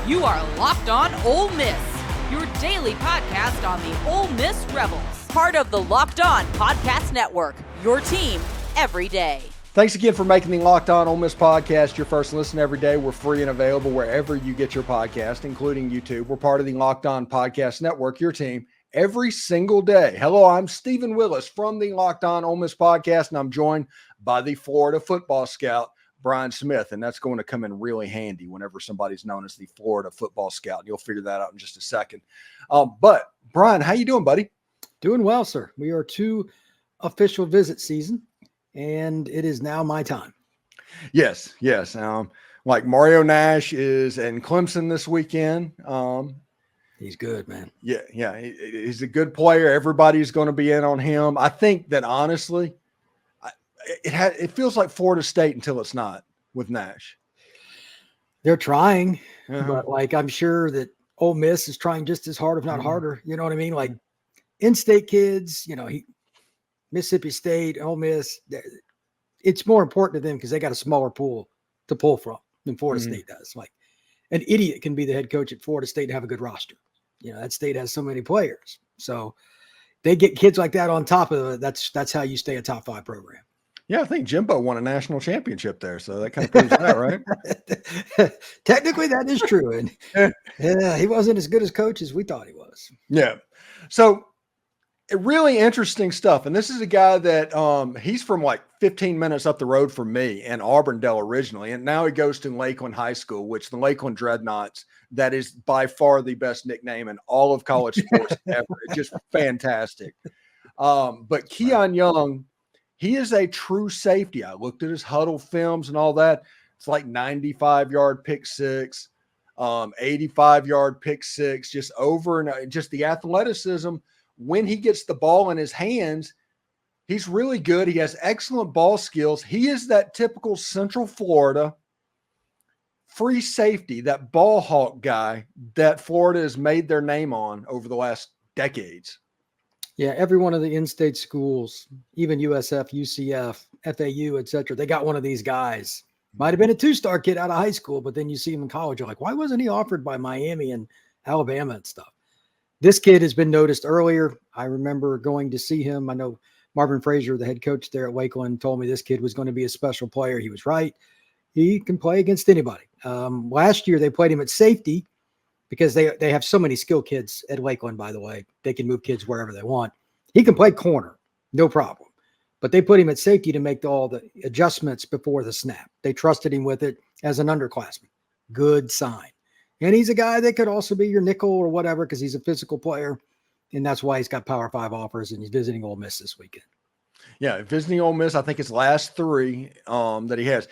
You are Locked On Ole Miss, your daily podcast on the Ole Miss Rebels. Part of the Locked On Podcast Network, your team every day. Thanks again for making the Locked On Ole Miss podcast your first listen every day. We're free and available wherever you get your podcast, including YouTube. We're part of the Locked On Podcast Network, your team every single day. Hello, I'm Stephen Willis from the Locked On Ole Miss podcast, and I'm joined by the Florida football scout, Brian Smith, and that's going to come in really handy whenever somebody's known as the Florida football scout. You'll figure that out in just a second. But Brian, how you doing, buddy? Doing well, sir. We are to official visit season, and it is now my time. Yes. Like Mario Nash is in Clemson this weekend. He's good, man. Yeah. He's a good player. Everybody's going to be in on him. I think that honestly, it feels like Florida State until it's not with Nash. They're trying, but like I'm sure that Ole Miss is trying just as hard, if not harder. You know what I mean? Like in-state kids, Mississippi State, Ole Miss, it's more important to them because they got a smaller pool to pull from than Florida State does. Like an idiot can be the head coach at Florida State and have a good roster. That state has so many players. So they get kids like that on top of it. That's how you stay a top 5 program. Yeah, I think Jimbo won a national championship there, so that kind of proves that, right? Technically, that is true, and he wasn't as good as coach as we thought he was. Yeah, so really interesting stuff, and this is a guy that he's from like 15 minutes up the road from me in Auburndale originally, and now he goes to Lakeland High School, which the Lakeland Dreadnaughts, that is by far the best nickname in all of college sports ever. It's just fantastic. But Keon Young, he is a true safety. I looked at his huddle films and all that. It's like 95-yard pick six, 85-yard pick six, just over and just the athleticism. When he gets the ball in his hands, he's really good. He has excellent ball skills. He is that typical Central Florida free safety, that ball hawk guy that Florida has made their name on over the last decades. Yeah, every one of the in-state schools, even USF, UCF, FAU, et cetera, they got one of these guys. Might have been a 2-star kid out of high school, but then you see him in college, you're like, why wasn't he offered by Miami and Alabama and stuff? This kid has been noticed earlier. I remember going to see him. I know Marvin Frazier, the head coach there at Lakeland, told me this kid was going to be a special player. He was right. He can play against anybody. Last year, they played him at safety, because they have so many skill kids at Lakeland, by the way. They can move kids wherever they want. He can play corner, no problem. But they put him at safety to make all the adjustments before the snap. They trusted him with it as an underclassman. Good sign. And he's a guy that could also be your nickel or whatever because he's a physical player. And that's why he's got Power 5 offers, and he's visiting Ole Miss this weekend. Yeah, visiting Ole Miss, I think it's last 3 that he has.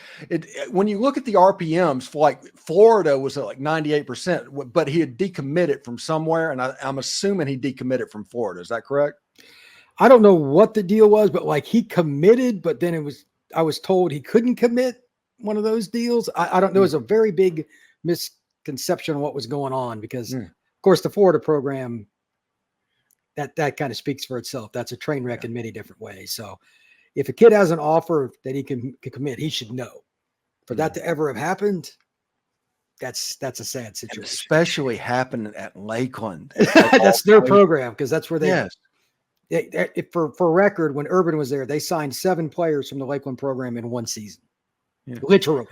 When you look at the RPMs, like Florida was at like 98%, but he had decommitted from somewhere, and I'm assuming he decommitted from Florida. Is that correct? I don't know what the deal was, but like he committed, but then I was told he couldn't commit, one of those deals. I don't know. It was a very big misconception of what was going on because, of course, the Florida program, that kind of speaks for itself. That's a train wreck in many different ways. So if a kid has an offer that he can commit, he should know. For that to ever have happened, that's a sad situation. And especially happening at Lakeland. That's their program because that's where they yes. For record, when Urban was there, they signed 7 players from the Lakeland program in one season. Yeah. Literally.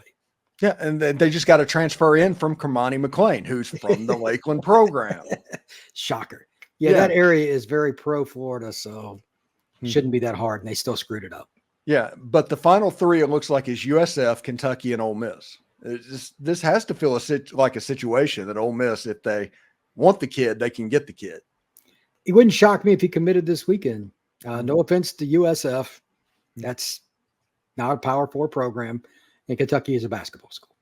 Yeah, and they just got to transfer in from Kermani McLean, who's from the Lakeland program. Shocker. Yeah, that area is very pro-Florida, so it shouldn't be that hard, and they still screwed it up. Yeah, but the final 3, it looks like, is USF, Kentucky, and Ole Miss. This has to feel like a situation that Ole Miss, if they want the kid, they can get the kid. It wouldn't shock me if he committed this weekend. No offense to USF. That's not a Power 4 program, and Kentucky is a basketball school.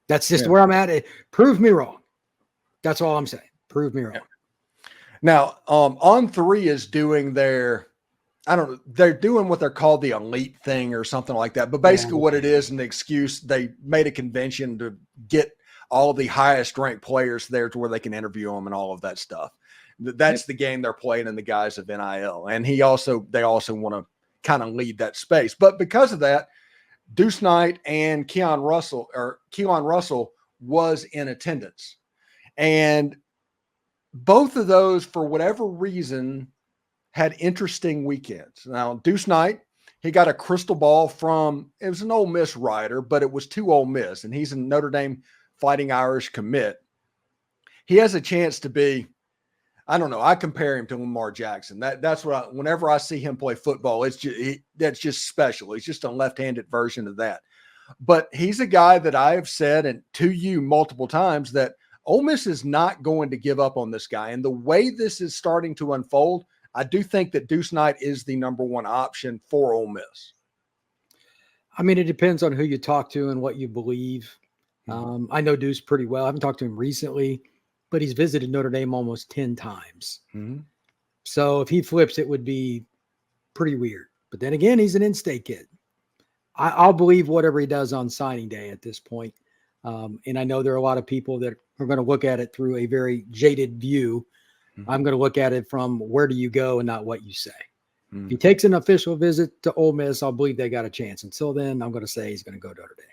That's just where I'm at. Prove me wrong. That's all I'm saying. Prove me wrong. Yeah. Now, On3 is doing they're doing what they're called the elite thing or something like that. But basically what it is, and the excuse, they made a convention to get all of the highest ranked players there to where they can interview them and all of that stuff. That's the game they're playing in the guise of NIL. And they also want to kind of lead that space. But because of that, Deuce Knight and Keon Russell was in attendance And both of those, for whatever reason, had interesting weekends. Now, Deuce Knight, he got a crystal ball from, it was an Ole Miss writer, but it was to Ole Miss, and he's a Notre Dame Fighting Irish commit. He has a chance to be, I don't know, I compare him to Lamar Jackson. That's what whenever I see him play football, that's just special. He's just a left-handed version of that. But he's a guy that I have said, and to you multiple times, that Ole Miss is not going to give up on this guy. And the way this is starting to unfold, I do think that Deuce Knight is the number one option for Ole Miss. I mean, it depends on who you talk to and what you believe. I know Deuce pretty well. I haven't talked to him recently, but he's visited Notre Dame almost 10 times. Mm-hmm. So if he flips, it would be pretty weird. But then again, he's an in-state kid. I'll believe whatever he does on signing day at this point. And I know there are a lot of people that are going to look at it through a very jaded view. Mm-hmm. I'm going to look at it from where do you go and not what you say. Mm-hmm. If he takes an official visit to Ole Miss, I'll believe they got a chance. Until then, I'm going to say he's going to go to Notre Dame.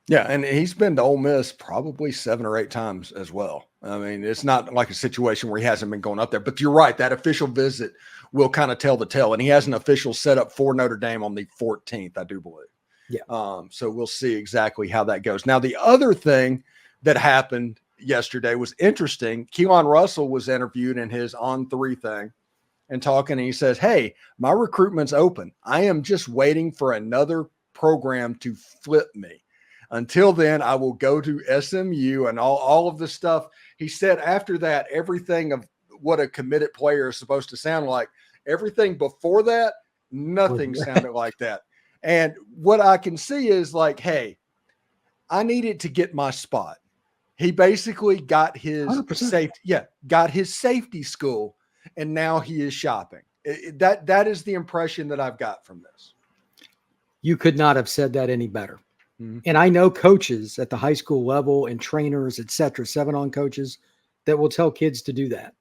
Yeah, and he's been to Ole Miss probably 7 or 8 times as well. I mean, it's not like a situation where he hasn't been going up there. But you're right, that official visit will kind of tell the tale. And he has an official set up for Notre Dame on the 14th, I do believe. Yeah. So we'll see exactly how that goes. Now, the other thing that happened yesterday was interesting. Keon Russell was interviewed in his On 3 thing and talking, and he says, hey, my recruitment's open. I am just waiting for another program to flip me. Until then, I will go to SMU and all of the stuff. He said after that, everything of what a committed player is supposed to sound like, everything before that, nothing sounded like that. And what I can see is like, hey, I needed to get my spot. He basically got his 100%. got his safety school, and now he is shopping. That is the impression that I've got from this. You could not have said that any better. Mm-hmm. And I know coaches at the high school level and trainers, et cetera, 7-on coaches that will tell kids to do that.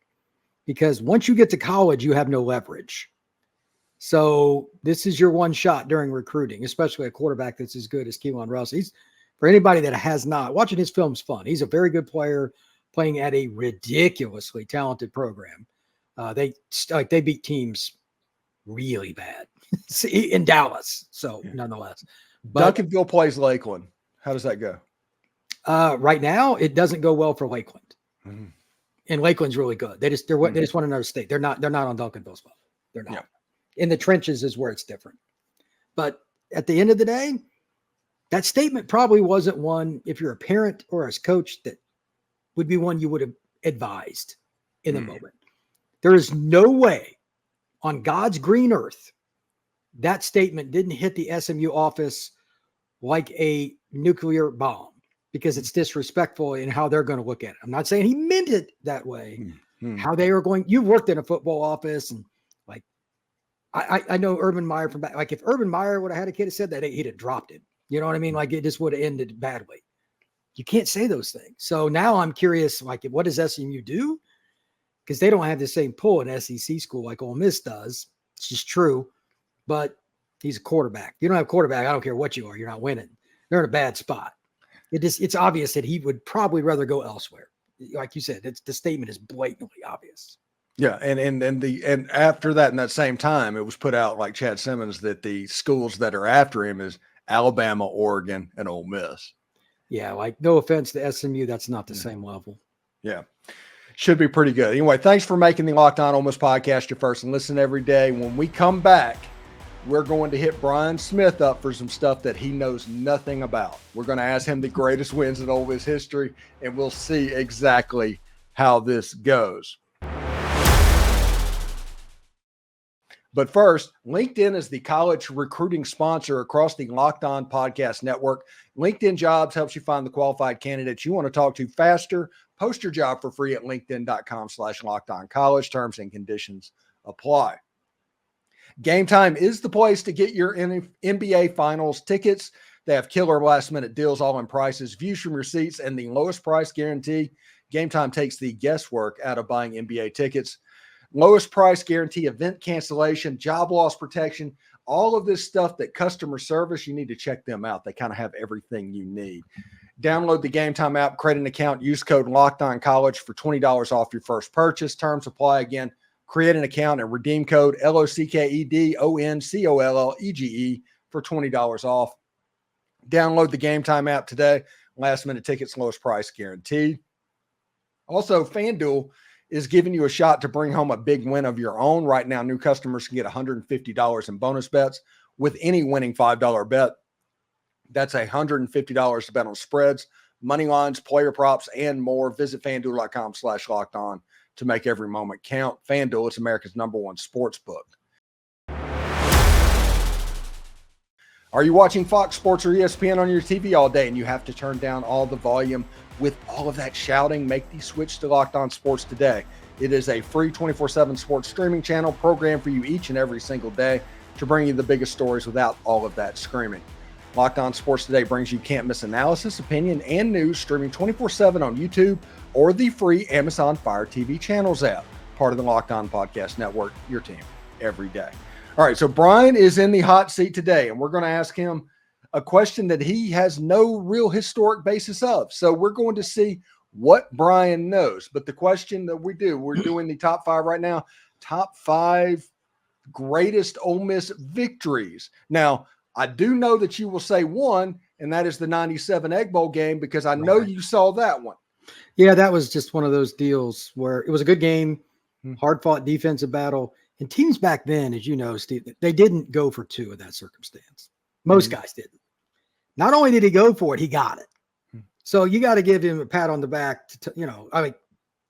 Because once you get to college, you have no leverage. So this is your one shot during recruiting, especially a quarterback that's as good as Keon Russell. For anybody that has not, watching his film's fun. He's a very good player playing at a ridiculously talented program. They beat teams really bad in Dallas. So nonetheless. But Duncanville plays Lakeland. How does that go? Right now, it doesn't go well for Lakeland. Mm-hmm. And Lakeland's really good. They just want another state. They're not on Duncanville's level. They're not. Yeah. In the trenches is where it's different. But at the end of the day, that statement probably wasn't one, if you're a parent or as coach, that would be one you would have advised in the moment. There is no way on God's green earth that statement didn't hit the SMU office like a nuclear bomb, because it's disrespectful in how they're going to look at it. I'm not saying he meant it that way. How they are going, you worked in a football office, and like, I know Urban Meyer from back. Like if Urban Meyer would have had a kid that said that, he'd have dropped it. You know what I mean? Like it just would have ended badly. You can't say those things. So now I'm curious, like, what does SMU do? Because they don't have the same pull in SEC school like Ole Miss does. It's just true. But he's a quarterback. You don't have a quarterback, I don't care what you are. You're not winning. They're in a bad spot. It's obvious that he would probably rather go elsewhere. Like you said, the statement is blatantly obvious. Yeah, and after that, in that same time, it was put out like Chad Simmons that the schools that are after him is Alabama, Oregon, and Ole Miss. Yeah, like no offense to SMU, that's not the same level. Yeah. Should be pretty good. Anyway, thanks for making the Locked On Ole Miss podcast your first and listen every day. When we come back, we're going to hit Brian Smith up for some stuff that he knows nothing about. We're going to ask him the greatest wins in Ole Miss history, and we'll see exactly how this goes. But first, LinkedIn is the college recruiting sponsor across the Locked On Podcast Network. LinkedIn Jobs helps you find the qualified candidates you want to talk to faster. Post your job for free at linkedin.com/lockedoncollege. Terms and conditions apply. Gametime is the place to get your NBA Finals tickets. They have killer last-minute deals, all-in prices, views from your seats, and the lowest price guarantee. Gametime takes the guesswork out of buying NBA tickets. Lowest price guarantee, event cancellation, job loss protection, all of this stuff that customer service, you need to check them out. They kind of have everything you need. Download the Gametime app, create an account, use code LOCKEDONCollege for $20 off your first purchase. Terms apply. Again, create an account and redeem code LOCKEDONCOLLEGE for $20 off. Download the Gametime app today. Last minute tickets, lowest price guaranteed. Also, FanDuel is giving you a shot to bring home a big win of your own. Right now, new customers can get $150 in bonus bets with any winning $5 bet. That's $150 to bet on spreads, money lines, player props, and more. Visit FanDuel.com/lockedon to make every moment count. FanDuel, it's America's #1 sportsbook. Are you watching Fox Sports or ESPN on your TV all day and you have to turn down all the volume with all of that shouting? Make the switch to Locked On Sports today. It is a free 24/7 sports streaming channel programmed for you each and every single day to bring you the biggest stories without all of that screaming. Locked On Sports Today brings you can't miss analysis, opinion, and news streaming 24/7 on YouTube or the free Amazon Fire TV channels app, part of the Locked On Podcast Network, your team every day. All right, so Brian is in the hot seat today, and we're going to ask him a question that he has no real historic basis of. So we're going to see what Brian knows. But the question that we're doing the top 5 right now, top 5 greatest Ole Miss victories. Now, I do know that you will say one, and that is the 97 Egg Bowl game, because I know you saw that one. Yeah, that was just one of those deals where it was a good game, hard-fought defensive battle. And teams back then, as you know, Steve, they didn't go for 2 in that circumstance. Most guys didn't. Not only did he go for it, he got it. So you got to give him a pat on the back.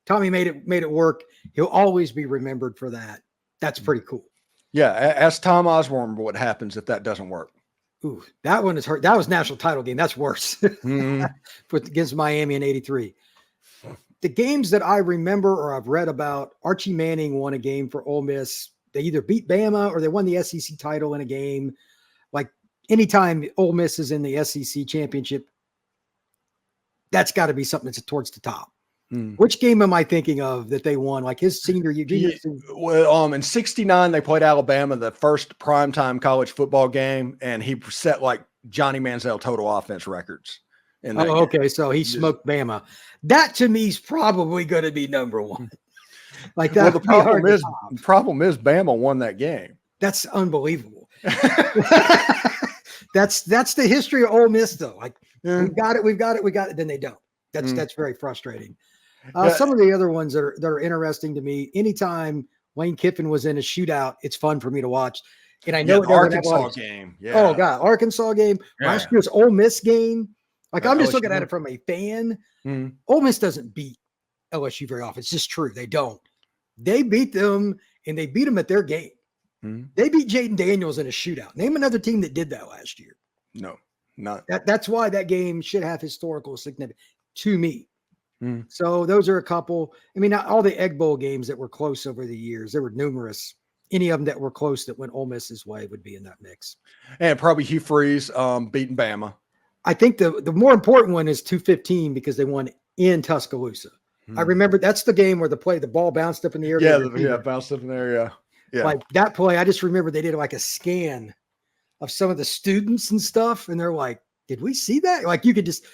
Tommy made it work. He'll always be remembered for that. That's pretty cool. Yeah, ask Tom Osborne what happens if that doesn't work. Ooh, that one is hurt. That was national title game. That's worse. Against Miami in '83. The games that I remember or I've read about, Archie Manning won a game for Ole Miss. They either beat Bama or they won the SEC title in a game. Like anytime Ole Miss is in the SEC championship, that's got to be something that's towards the top. Which game am I thinking of that they won? Like his senior year? Well, in '69, they played Alabama, the first primetime college football game, and he set like Johnny Manziel total offense records. Okay. So he smoked Bama. That to me is probably going to be number 1. Like that. Well, the problem is Bama won that game. That's unbelievable. That's the history of Ole Miss, though. Like we've got it. Then they don't. That's very frustrating. Some of the other ones that are interesting to me. Anytime Lane Kiffin was in a shootout, it's fun for me to watch. And I know the Arkansas game. Yeah. Oh God, Arkansas game. Yeah. Last year's Ole Miss game. Like I'm just looking at it from a fan. Ole Miss doesn't beat LSU very often. It's just true. They don't. They beat them, and they beat them at their game. They beat Jaden Daniels in a shootout. Name another team that did that last year. No, not. That's why that game should have historical significance to me. So those are a couple. I mean, not all the Egg Bowl games that were close over the years. There were numerous. Any of them that were close that went Ole Miss's way would be in that mix. And probably Hugh Freeze beating Bama. I think the more important one is 215 because they won in Tuscaloosa. I remember that's the game where the ball bounced up in the air. Yeah, bounced up in the air. Yeah. Like that play, I just remember they did like a scan of some of the students and stuff, and they're like, "Did we see that?" Like you could just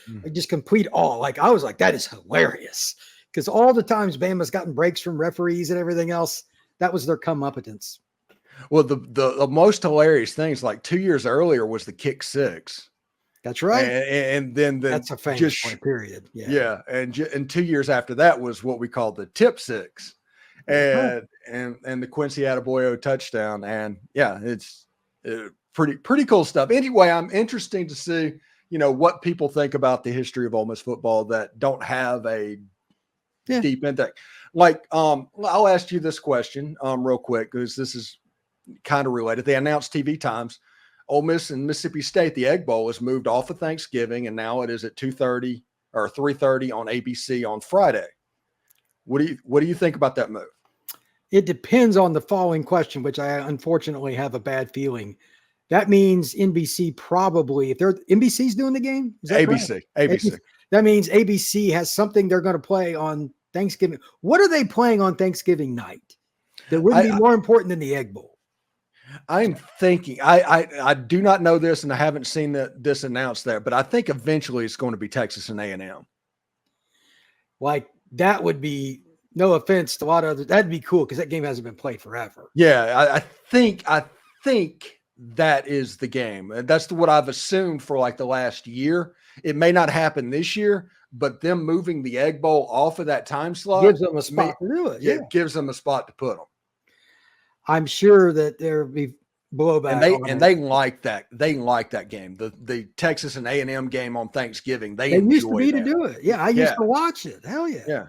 complete all. Like I was like, "That is hilarious," because all the times Bama's gotten breaks from referees and everything else, that was their comeuppance. Well, the most hilarious things, like 2 years earlier, was the kick 6. That's right. And then that's a famous point, period. Yeah. And 2 years after that was what we call the tip 6 and the Quincy Adebayo touchdown. And yeah, it's pretty cool stuff. Anyway, I'm interested to see, what people think about the history of Ole Miss football that don't have a deep intake. Like, I'll ask you this question real quick, because this is kind of related. They announced TV times. Ole Miss and Mississippi State, the Egg Bowl is moved off of Thanksgiving, and now it is at 2:30 or 3:30 on ABC on Friday. What do you think about that move? It depends on the following question, which I unfortunately have a bad feeling. That means NBC probably, if NBC's doing the game, is that ABC. Right? ABC. That means ABC has something they're going to play on Thanksgiving. What are they playing on Thanksgiving night that would be more important than the Egg Bowl? I'm thinking, I do not know this, and I haven't seen this announced there, but I think eventually it's going to be Texas and A&M. Like that would be, no offense to a lot of others, that'd be cool because that game hasn't been played forever. Yeah, I think that is the game. That's what I've assumed for like the last year. It may not happen this year, but them moving the Egg Bowl off of that time slot Gives them a spot to do it. Yeah. Gives them a spot to put them. I'm sure that there'll be blowback. And they like that. They like that game. The Texas and A&M game on Thanksgiving. They used to be that. to do it. Yeah, I used to watch it. Hell yeah. Yeah.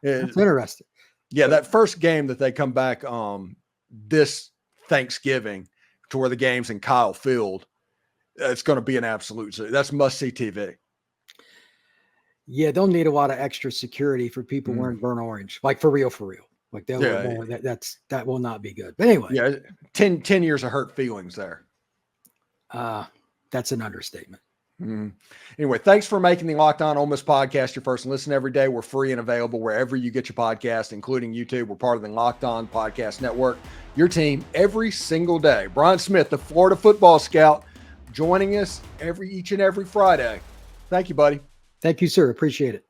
That's interesting. Yeah, that first game that they come back this Thanksgiving to where the game's in Kyle Field, it's going to be an absolute. That's must-see TV. Yeah, they'll need a lot of extra security for people wearing burnt orange, like for real. Like that will not be good. But anyway, yeah, 10 years of hurt feelings there. That's an understatement. Anyway, thanks for making the Locked On Ole Miss podcast your first listen every day. We're free and available wherever you get your podcast, including YouTube. We're part of the Locked On Podcast Network. Your team every single day. Brian Smith, the Florida football scout, joining us each and every Friday. Thank you, buddy. Thank you, sir. Appreciate it.